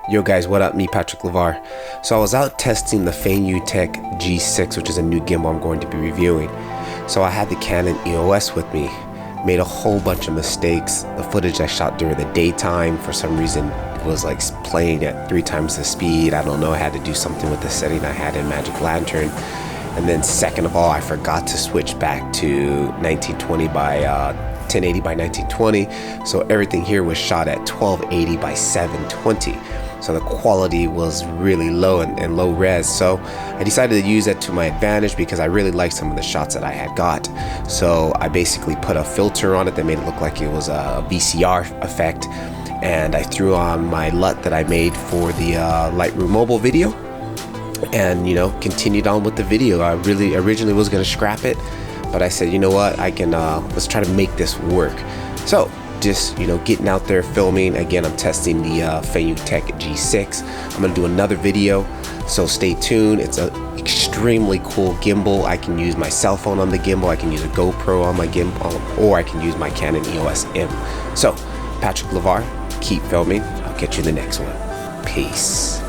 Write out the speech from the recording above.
Yo guys, what up? Me, Patrick LeVar. So I was out testing the Feiyutech G6, which is a new gimbal I'm going to be reviewing. So I had the Canon EOS with me. Made a whole bunch of mistakes. The footage I shot during the daytime, for some reason, it was like playing at 3 times the speed. I don't know, I had to do something with the setting I had in Magic Lantern. And then second of all, I forgot to switch back to 1920 by 1080 by 1920. So everything here was shot at 1280 by 720. So the quality was really low and low res. So I decided to use that to my advantage because I really liked some of the shots that I had got. So I basically put a filter on it that made it look like it was a VCR effect. And I threw on my LUT that I made for the Lightroom mobile video. And, you know, continued on with the video. I really originally was going to scrap it. But I said, you know what, I can, let's try to make this work. So just, you know, getting out there filming. Again, I'm testing the Feiyutech G6. I'm gonna do another video, so stay tuned. It's an extremely cool gimbal. I can use my cell phone on the gimbal, I can use a GoPro on my gimbal, or I can use my Canon EOS M. So, Patrick LeVar, keep filming. I'll catch you in the next one. Peace.